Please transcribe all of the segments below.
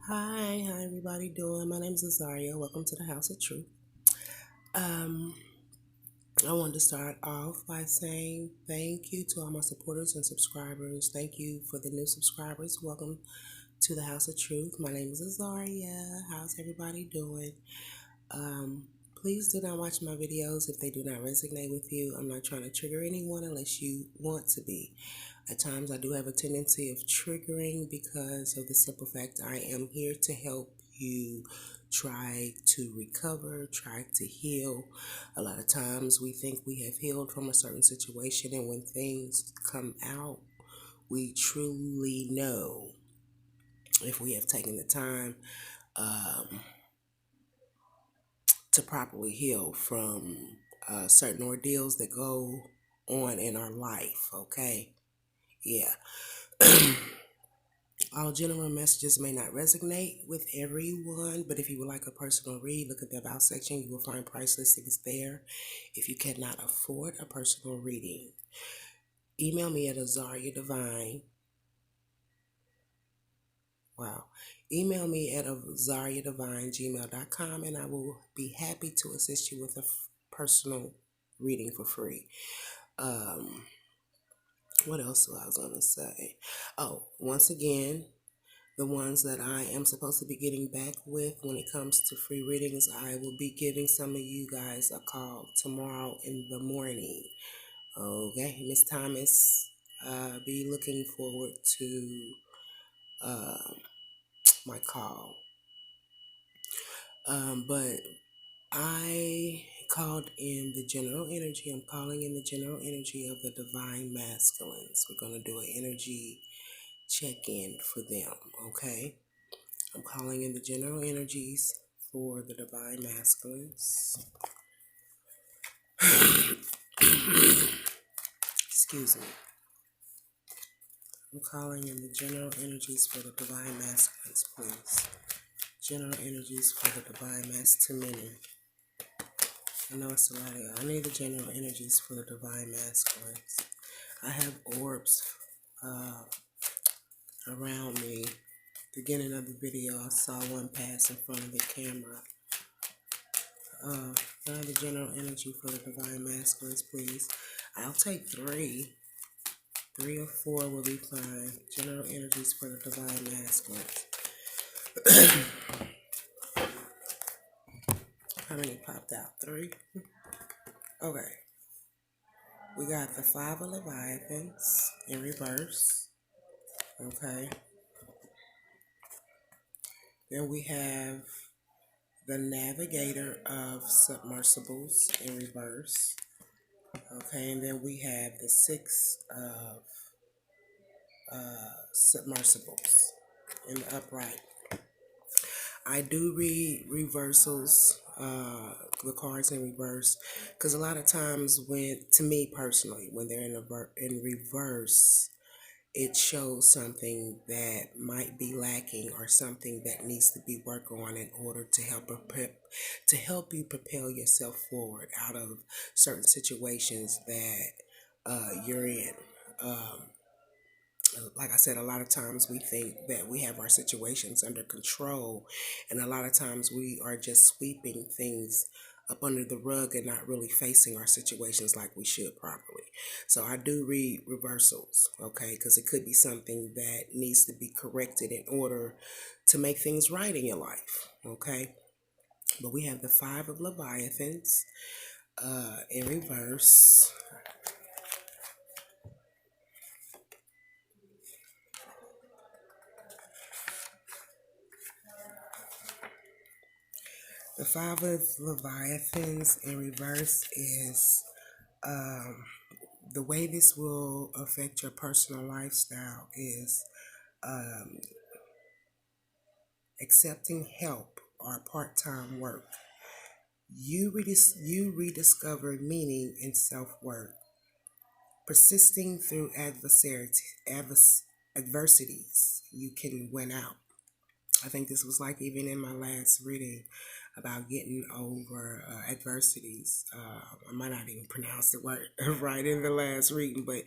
Hi, how everybody doing? My name is Azaria. Welcome to the House of Truth. Um, I wanted to start off by saying thank you to all my supporters and subscribers. Thank you for the new subscribers. Welcome to the House of Truth. My name is Azaria. How's everybody doing? Um, Please do not watch my videos if they do not resonate with you. I'm not trying to trigger anyone unless you want to be. At times, I do have a tendency of triggering because of the simple fact I am here to help you try to recover, try to heal. A lot of times, we think we have healed from a certain situation, and when things come out, we truly know if we have taken the time um, to properly heal from certain ordeals that go on in our life. Okay, yeah. All general messages may not resonate with everyone, but if you would like a personal read, look at the About section. You will find price listings there. If you cannot afford a personal reading, email me at azariadevine. Wow. Email me at azariadevine@gmail.com, and I will be happy to assist you with a personal reading for free. Um, what else was I was going to say? Oh, once again, the ones that I am supposed to be getting back with when it comes to free readings, I will be giving some of you guys a call tomorrow in the morning. Okay, Miss Thomas, be looking forward to uh, my call. But I called in the general energy. I'm calling in the general energy of the divine masculines. We're going to do an energy check-in for them, okay? I'm calling in the general energies for the divine masculines. Excuse me. I'm calling in the general energies for the divine masculines, please. General energies for the divine masculine. I know it's a lot of. I need the general energies for the divine masculines. I have orbs around me. Beginning of the video, I saw one pass in front of the camera. Can I have the general energy for the divine masculines, please? I'll take three. 3 or 4 will be fine. General energies for the divine masculines. How many popped out? 3? Okay. We got the 5 of Leviathans in reverse. Okay. Then we have the Navigator of Submersibles in reverse. Okay. And then we have the 6 of Submersibles in the upright. I do read reversals, the cards in reverse, because a lot of times to me personally, when they're in reverse, it shows something that might be lacking or something that needs to be worked on in order to help you propel yourself forward out of certain situations that you're in. Um, like I said, a lot of times we think that we have our situations under control, and a lot of times we are just sweeping things up under the rug and not really facing our situations like we should properly. So I do read reversals, okay, because it could be something that needs to be corrected in order to make things right in your life, okay. But we have the 5 of Leviathans in reverse. The 5 of Leviathans in reverse is the way this will affect your personal lifestyle is um, accepting help or part-time work. You rediscover meaning and self-worth. Persisting through adversities, you can win out. I think this was like even in my last reading about getting over adversities. I might not even pronounce the word right in the last reading, but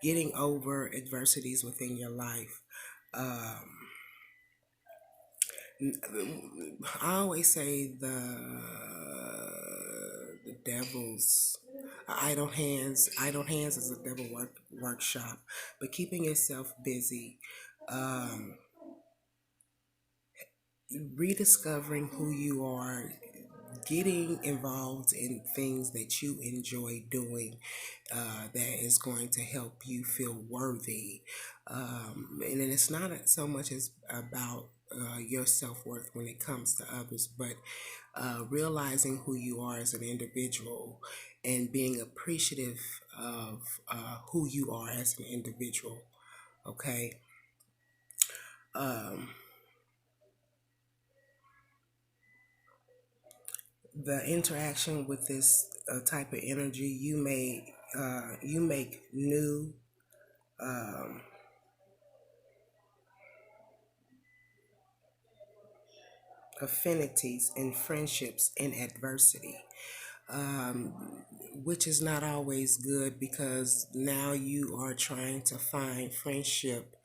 getting over adversities within your life. Um, I always say the devil's idle hands is a devil workshop, but keeping yourself busy, um, rediscovering who you are, getting involved in things that you enjoy doing, that is going to help you feel worthy. And then it's not so much as about your self-worth when it comes to others, but realizing who you are as an individual and being appreciative of who you are as an individual. Okay. um, the interaction with this type of energy, you make new um, affinities and friendships in adversity, which is not always good, because now you are trying to find friendship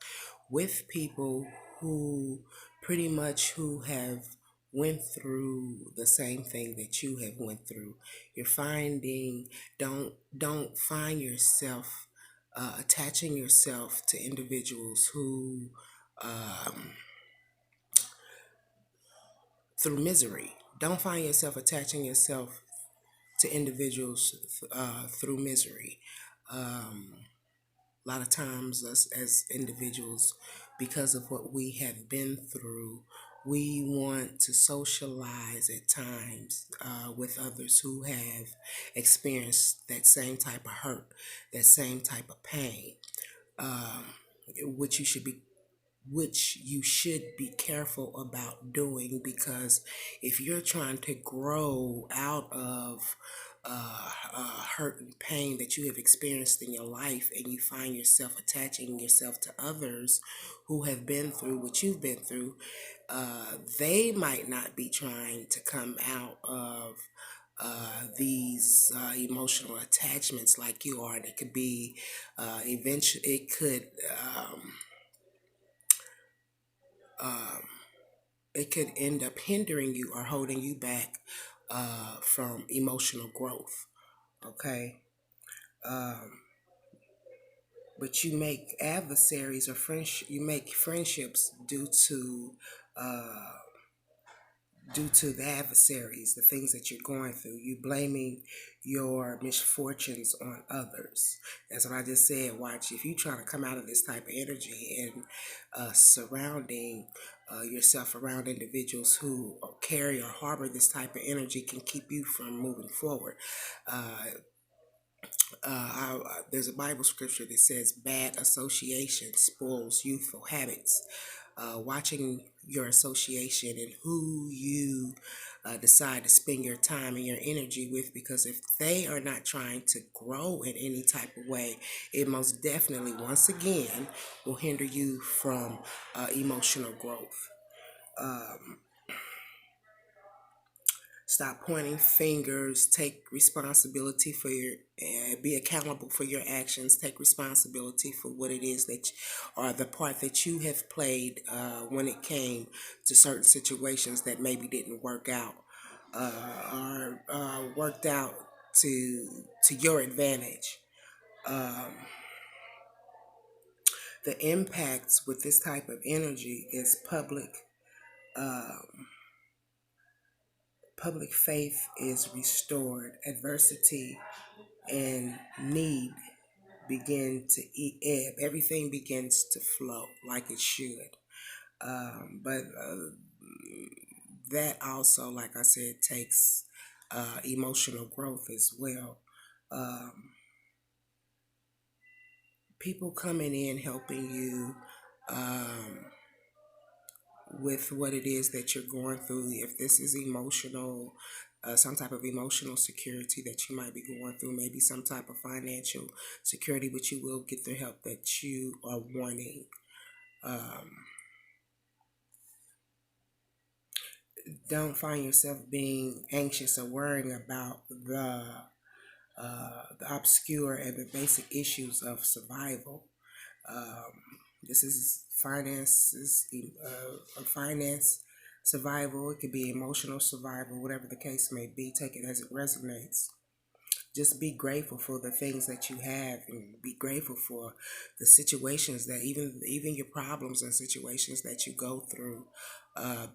with people who pretty much who have went through the same thing that you have went through. You're finding, don't find yourself attaching yourself to individuals who through misery. Don't find yourself attaching yourself to individuals through misery. Um, a lot of times, us as individuals, because of what we have been through, we want to socialize at times with others who have experienced that same type of hurt, that same type of pain, um, which you should be which you should be careful about doing, because if you're trying to grow out of hurt and pain that you have experienced in your life, and you find yourself attaching yourself to others who have been through what you've been through, they might not be trying to come out of these emotional attachments like you are, and it could be eventually um, it could end up hindering you or holding you back from emotional growth. Okay. Um, but you make adversaries or friendship, you make friendships uh, due to the adversaries, the things that you're going through. You blaming your misfortunes on others. That's what I just said. Watch, if you're trying to come out of this type of energy and surrounding yourself around individuals who carry or harbor this type of energy, can keep you from moving forward. Uh, there's a Bible scripture that says bad association spoils youthful habits. Watching your association and who you decide to spend your time and your energy with, because if they are not trying to grow in any type of way, it most definitely, once again, will hinder you from emotional growth. Um, Stop pointing fingers. Take responsibility for be accountable for your actions. Take responsibility for what it is that, or the part that you have played when it came to certain situations that maybe didn't work out, or worked out to your advantage. Um, the impacts with this type of energy is um, public faith is restored. Adversity and need begin to ebb. Everything begins to flow like it should. But that also, like I said, takes emotional growth as well. Um, People coming in helping you with what it is that you're going through. If this is emotional, some type of emotional security that you might be going through, maybe some type of financial security, but you will get the help that you are wanting. Um, don't find yourself being anxious or worrying about the obscure and the basic issues of survival. This is finances, finance survival. It could be emotional survival, whatever the case may be. Take it as it resonates. Just be grateful for the things that you have, and be grateful for the situations that even your problems and situations that you go through.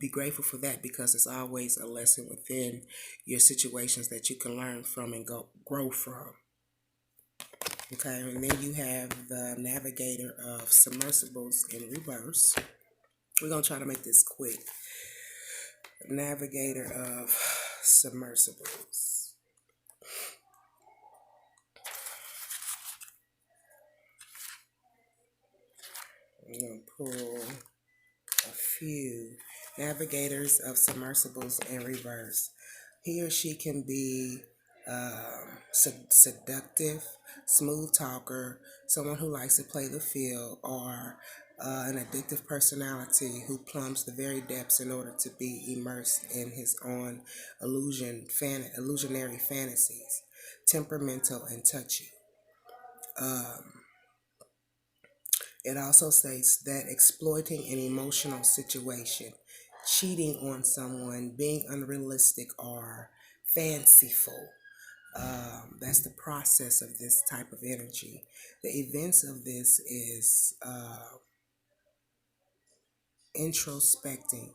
Be grateful for that, because it's always a lesson within your situations that you can learn from and grow from. Okay, and then you have the navigator of submersibles in reverse. We're gonna try to make this quick. Navigator of submersibles. I'm gonna pull a few navigators of submersibles in reverse. He or she can be seductive, smooth talker, someone who likes to play the field, or an addictive personality who plumbs the very depths in order to be immersed in his own illusionary fantasies, temperamental and touchy. Um, It also states that exploiting an emotional situation, cheating on someone, being unrealistic or fanciful. That's the process of this type of energy. The events of this is introspecting,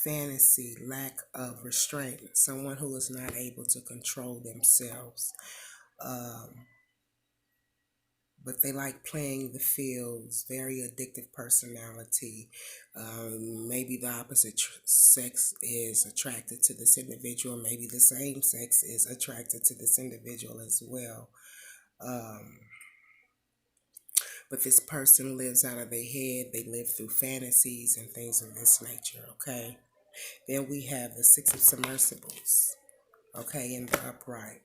fantasy, lack of restraint, someone who is not able to control themselves. Um, but they like playing the fields, very addictive personality. Maybe the opposite sex is attracted to this individual. Maybe the same sex is attracted to this individual as well. Um, but this person lives out of their head. They live through fantasies and things of this nature, okay? Then we have the Six of Submersibles, okay, in the upright.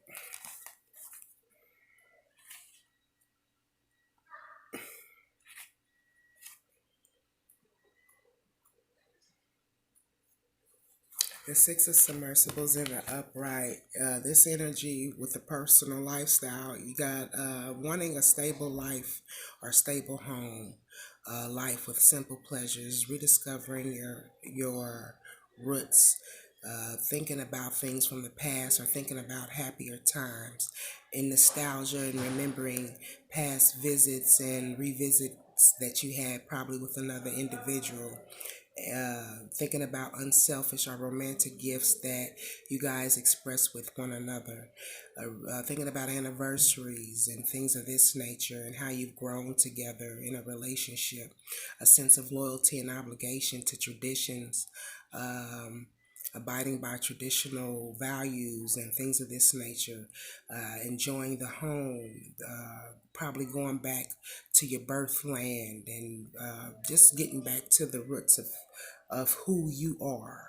The Six of Submersibles in the upright. This energy with the personal lifestyle, you got wanting a stable life or stable home, life with simple pleasures, rediscovering your roots, thinking about things from the past or thinking about happier times, in nostalgia and remembering past visits and revisits that you had probably with another individual, thinking about unselfish or romantic gifts that you guys express with one another, thinking about anniversaries and things of this nature and how you've grown together in a relationship, a sense of loyalty and obligation to traditions, abiding by traditional values and things of this nature, enjoying the home, probably going back to your birthland, and just getting back to the roots of who you are.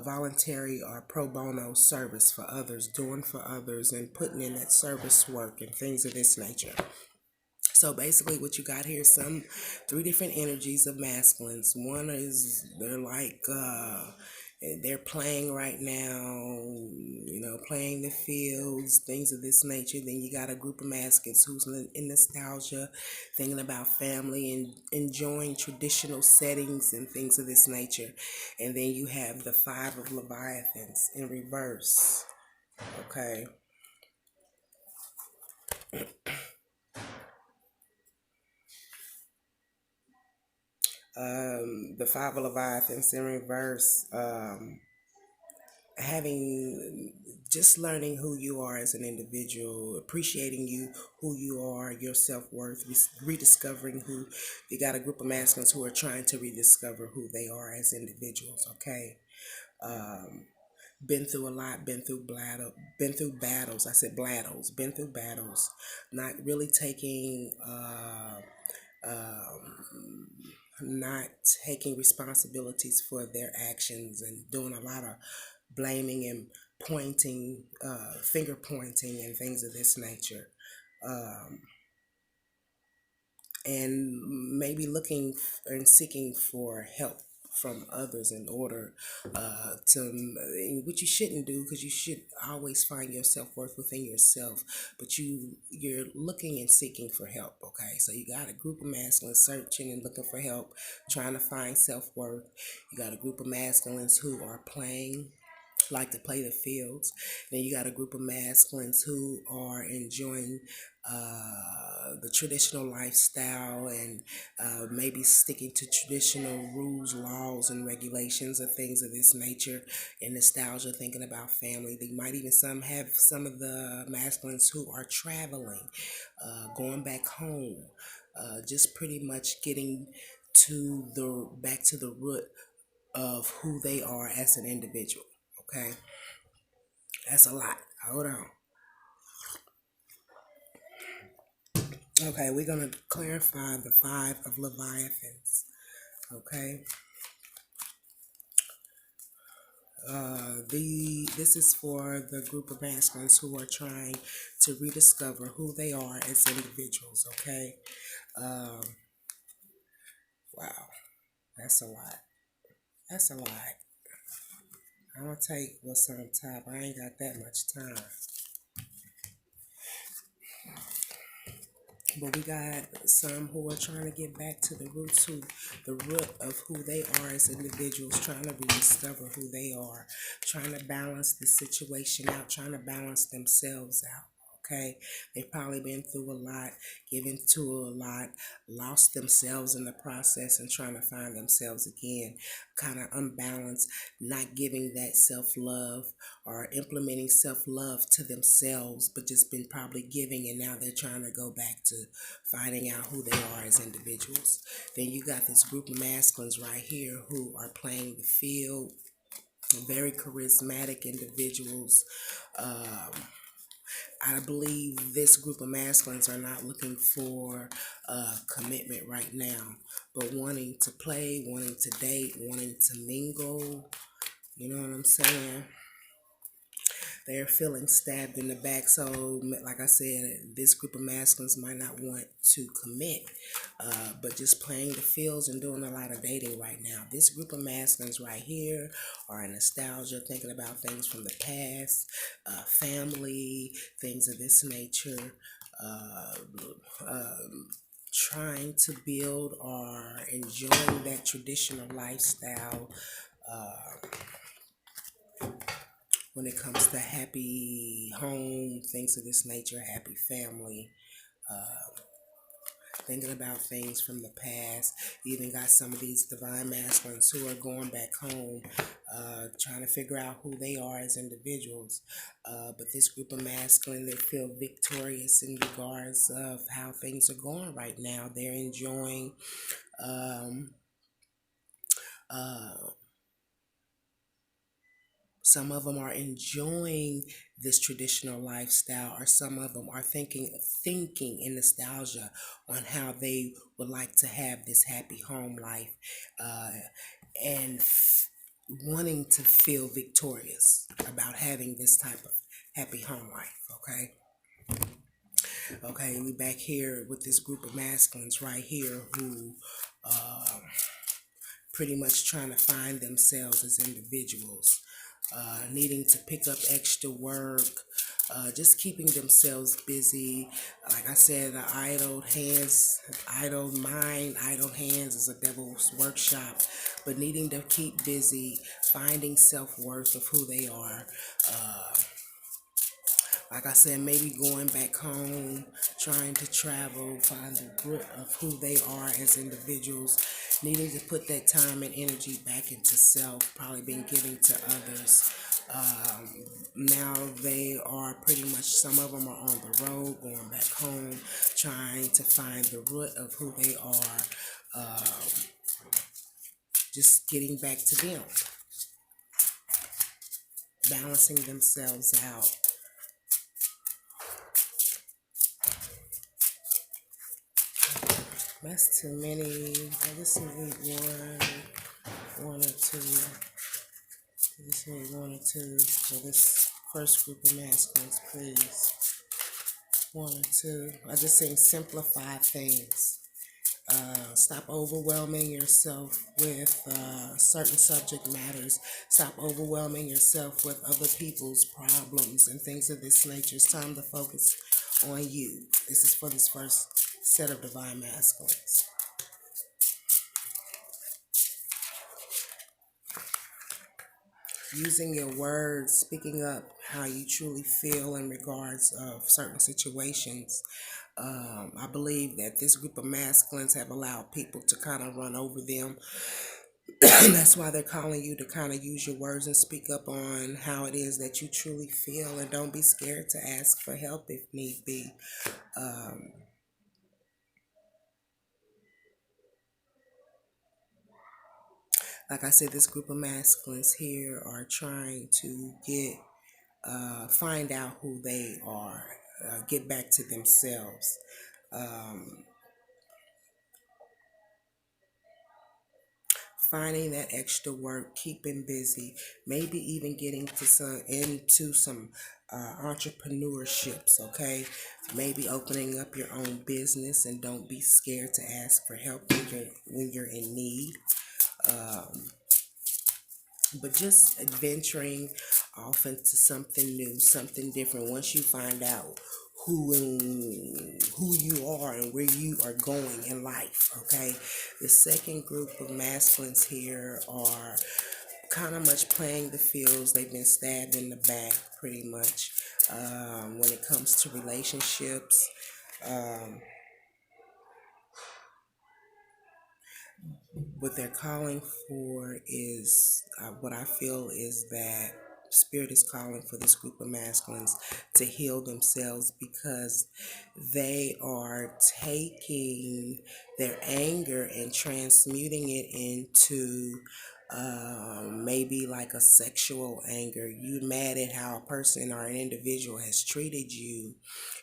Voluntary or pro bono service for others, doing for others, and putting in that service work and things of this nature. So basically, what you got here is three different energies of masculines. One is they're playing right now, playing the fields, things of this nature. Then you got a group of masculines who's in nostalgia, thinking about family and enjoying traditional settings and things of this nature. And then you have the Five of Leviathans in reverse. Okay. The Five of Leviathans in reverse, having just learning who you are as an individual, appreciating who you are, your self-worth, rediscovering who you got. A group of masculines who are trying to rediscover who they are as individuals, okay? um, been through a lot, been through battles. I said bladdles, been through battles, not really taking um, not taking responsibilities for their actions, and doing a lot of blaming and pointing, finger pointing and things of this nature. Um, and maybe looking and seeking for help from others in order which you shouldn't do, because you should always find your self-worth within yourself, but you're looking and seeking for help. Okay, so you got a group of masculines searching and looking for help, trying to find self-worth. You got a group of masculines who are like to play the fields. Then you got a group of masculines who are enjoying the traditional lifestyle and maybe sticking to traditional rules, laws, and regulations, or things of this nature, and nostalgia, thinking about family. They might even have some of the masculines who are traveling, going back home, just pretty much getting back to the root of who they are as an individual. Okay, that's a lot. Hold on. Okay, we're gonna clarify the five of Leviathans. Okay, this is for the group of masculines who are trying to rediscover who they are as individuals. Okay, um, wow, that's a lot. That's a lot. I'm gonna take what's on top. I ain't got that much time. But we got some who are trying to get back to the root of who they are as individuals, trying to rediscover who they are, trying to balance the situation out, trying to balance themselves out. Okay, they've probably been through a lot, given to a lot, lost themselves in the process, and trying to find themselves again, kind of unbalanced, not giving that self-love or implementing self-love to themselves, but just been probably giving, and now they're trying to go back to finding out who they are as individuals. Then you got this group of masculines right here who are playing the field, very charismatic individuals. I believe this group of masculines are not looking for commitment right now, but wanting to play, wanting to date, wanting to mingle. You know what I'm saying? They're feeling stabbed in the back. So, like I said, this group of masculines might not want to commit, but just playing the fields and doing a lot of dating right now. This group of masculines right here are in nostalgia, thinking about things from the past, family, things of this nature. Uh, Trying to build or enjoying that traditional lifestyle, when it comes to happy home, things of this nature, happy family, thinking about things from the past. You even got some of these divine masculines who are going back home, trying to figure out who they are as individuals. But this group of masculine, they feel victorious in regards of how things are going right now. They're enjoying um, uh, some of them are enjoying this traditional lifestyle, or some of them are thinking in nostalgia on how they would like to have this happy home life, uh, and wanting to feel victorious about having this type of happy home life. Okay, we back here with this group of masculines right here who pretty much trying to find themselves as individuals, needing to pick up extra work, just keeping themselves busy. Like I said, the idle mind, idle hands is a devil's workshop, but needing to keep busy, finding self-worth of who they are. Like I said, maybe going back home, trying to travel, find the root of who they are as individuals, needing to put that time and energy back into self, probably been giving to others. Now they are pretty much, some of them are on the road, going back home, trying to find the root of who they are, just getting back to them, balancing themselves out. That's too many. I just need one or two. I just need one or two for this first group of masculines, please. One or two. I just think simplify things. Stop overwhelming yourself with certain subject matters. Stop overwhelming yourself with other people's problems and things of this nature. It's time to focus on you. This is for this first set of divine masculines. Using your words, speaking up how you truly feel in regards of certain situations. I believe that this group of masculines have allowed people to kind of run over them. That's why they're calling you to kind of use your words and speak up on how it is that you truly feel, and don't be scared to ask for help if need be. Um, like I said, this group of masculines here are trying to find out who they are, get back to themselves. Um, Finding that extra work, keeping busy, maybe even getting to into some entrepreneurships. Okay, maybe opening up your own business, and don't be scared to ask for help when you're in need. Um, but just adventuring off into something new, something different. Once you find out who you are and where you are going in life. Okay, the second group of masculines here are kind of much playing the fields. They've been stabbed in the back pretty much when it comes to relationships. um, what they're calling for is what I feel is that Spirit is calling for this group of masculines to heal themselves, because they are taking their anger and transmuting it into maybe like a sexual anger. You mad at how a person or an individual has treated you,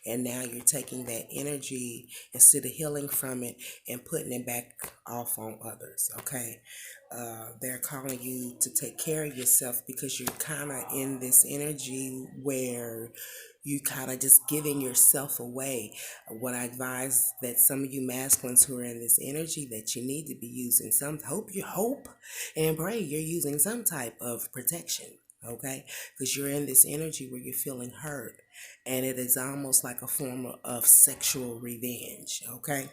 and now you're taking that energy, instead of healing from it, and putting it back off on others. Okay, they're calling you to take care of yourself, because you're kind of in this energy where you kind of just giving yourself away. What I advise that some of you masculines who are in this energy, that you need to be using some hope and pray you're using some type of protection. Okay, because you're in this energy where you're feeling hurt, and it is almost like a form of sexual revenge. Okay,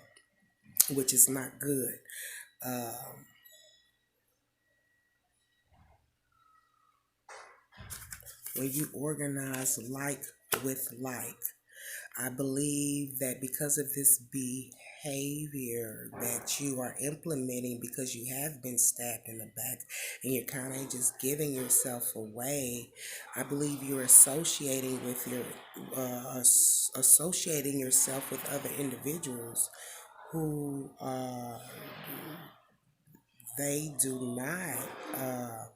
which is not good. um, when you organize like with like, I believe that because of this behavior that you are implementing, because you have been stabbed in the back and you're kind of just giving yourself away, I believe you're associating yourself with other individuals who they do not.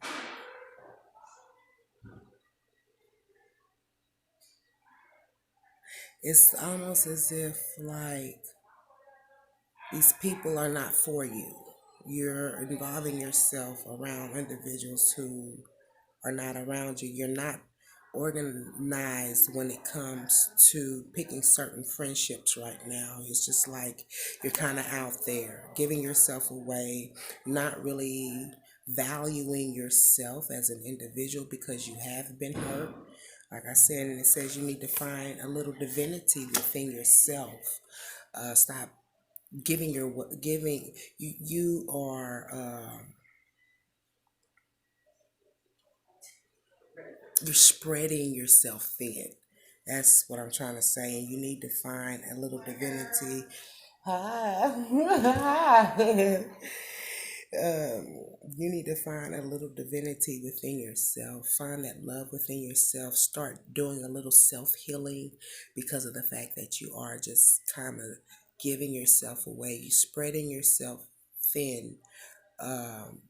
It's almost as if like these people are not for you. You're involving yourself around individuals who are not around you. You're not organized when it comes to picking certain friendships right now. It's just like you're kind of out there, giving yourself away, not really valuing yourself as an individual because you have been hurt. Like I said, and it says you need to find a little divinity within yourself. Stop giving. You are. You're spreading yourself thin. That's what I'm trying to say. And you need to find a little divinity. You need to find a little divinity within yourself. Find that love within yourself. Start doing a little self healing, because of the fact that you are just kind of giving yourself away. You spreading yourself thin. Um,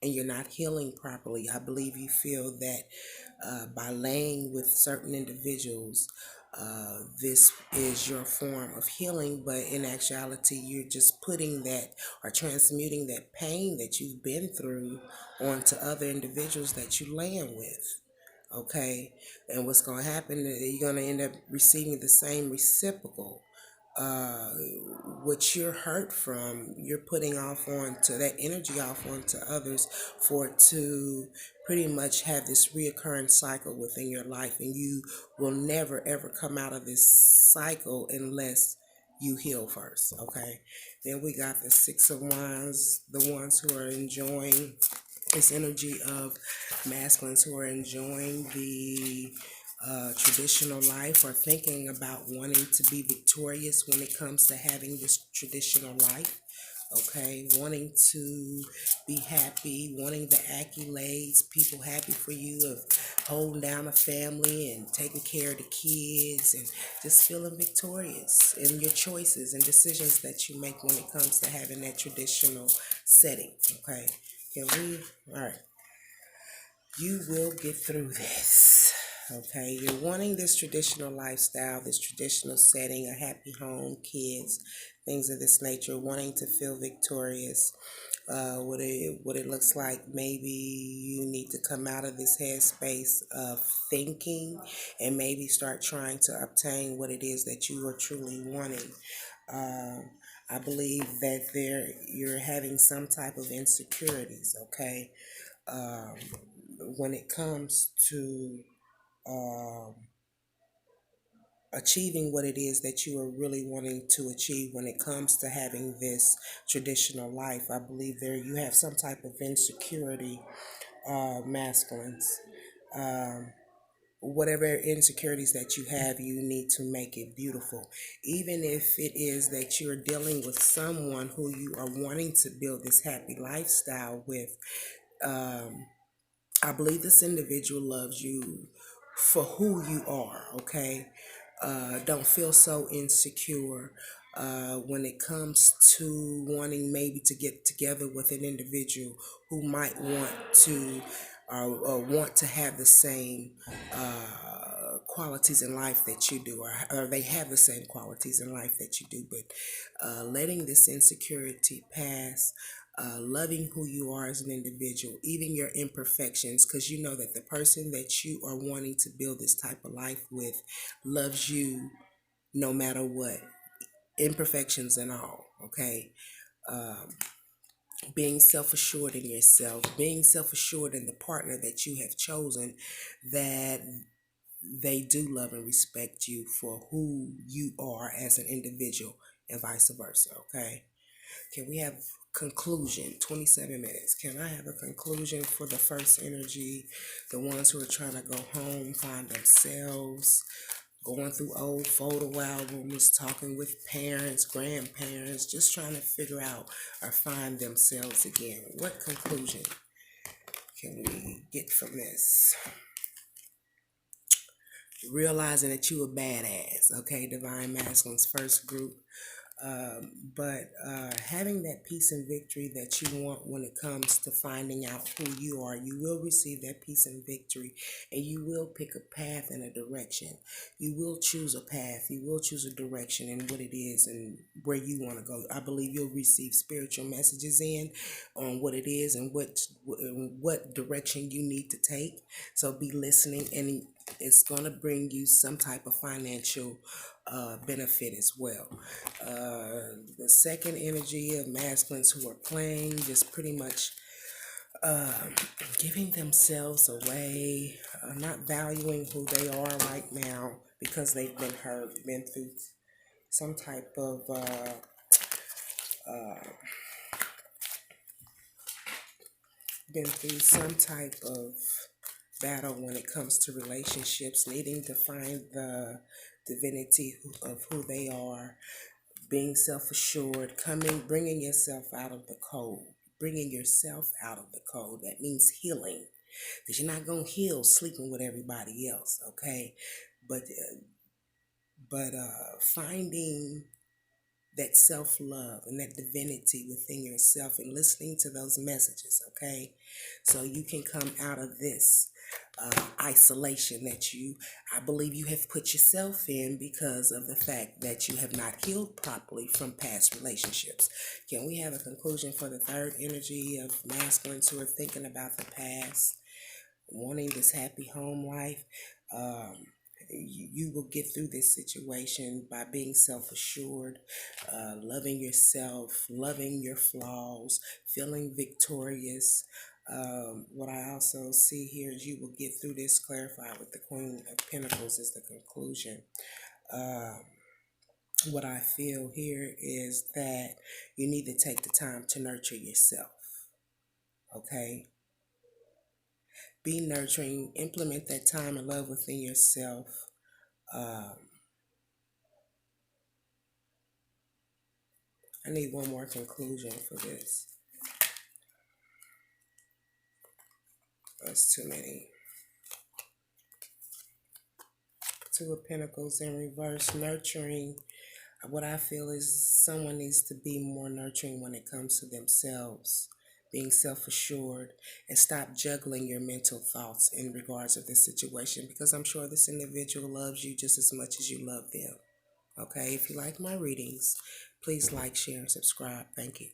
and you're not healing properly. I believe you feel that by laying with certain individuals, this is your form of healing, but in actuality, you're just putting that or transmuting that pain that you've been through onto other individuals that you laying with. Okay, and what's going to happen is you're going to end up receiving the same reciprocal. uh, what you're hurt from, you're putting off onto that energy off onto others for it to pretty much have this reoccurring cycle within your life, and you will never ever come out of this cycle unless you heal first. Okay, then we got the Six of Wands, the ones who are enjoying this energy of masculines who are enjoying the traditional life, or thinking about wanting to be victorious when it comes to having this traditional life. Okay, wanting to be happy, wanting the accolades, people happy for you, of holding down a family and taking care of the kids, and just feeling victorious in your choices and decisions that you make when it comes to having that traditional setting. Okay, can we? All right, you will get through this. Okay, you're wanting this traditional lifestyle, this traditional setting, a happy home, kids, things of this nature, wanting to feel victorious. What it looks like, maybe you need to come out of this headspace of thinking and maybe start trying to obtain what it is that you are truly wanting. I believe that you're having some type of insecurities. Okay, um, when it comes to um, achieving what it is that you are really wanting to achieve when it comes to having this traditional life. I believe there you have some type of insecurity, masculines. Um, Whatever insecurities that you have, you need to make it beautiful. Even if it is that you're dealing with someone who you are wanting to build this happy lifestyle with, um, I believe this individual loves you for who you are, okay? Don't feel so insecure when it comes to wanting maybe to get together with an individual who might want to or want to have the same qualities in life that you do, or they have the same qualities in life that you do, but letting this insecurity pass, loving who you are as an individual, even your imperfections, because you know that the person that you are wanting to build this type of life with loves you no matter what, imperfections and all. Okay, um, being self-assured in yourself, being self-assured in the partner that you have chosen, that they do love and respect you for who you are as an individual, and vice versa. Okay, can we have conclusion? 27 minutes. Can I have a conclusion for the first energy, the ones who are trying to go home, find themselves, going through old photo albums, talking with parents, grandparents, just trying to figure out or find themselves again? What conclusion can we get from this? Realizing that you a badass. Okay, Divine Masculine's first group. But having that peace and victory that you want when it comes to finding out who you are, you will receive that peace and victory, and you will pick a path and a direction. You will choose a path, you will choose a direction and what it is and where you want to go. I believe you'll receive spiritual messages in on what it is and what direction you need to take. So be listening, and it's going to bring you some type of financial benefit as well. The second energy of masculines who are playing, just pretty much uh, giving themselves away, not valuing who they are right now because they've been hurt, been through some type of uh, battle when it comes to relationships, needing to find the divinity of who they are, being self-assured, bringing yourself out of the cold, bringing yourself out of the cold. That means healing, because you're not going to heal sleeping with everybody else, okay? But finding that self-love and that divinity within yourself and listening to those messages, okay? So you can come out of this isolation that I believe you have put yourself in because of the fact that you have not healed properly from past relationships. Can we have a conclusion for the third energy of masculines who are thinking about the past, wanting this happy home life? Um, You will get through this situation by being self-assured, loving yourself, loving your flaws, feeling victorious. What I also see here is you will get through this, clarified with the Queen of Pentacles is the conclusion. What I feel here is that you need to take the time to nurture yourself. Okay? Be nurturing, implement that time and love within yourself. I need one more conclusion for this. That's too many. Two of Pentacles in reverse, nurturing. What I feel is someone needs to be more nurturing when it comes to themselves, being self-assured, and stop juggling your mental thoughts in regards of this situation, because I'm sure this individual loves you just as much as you love them. Okay, if you like my readings, please like, share, and subscribe. Thank you.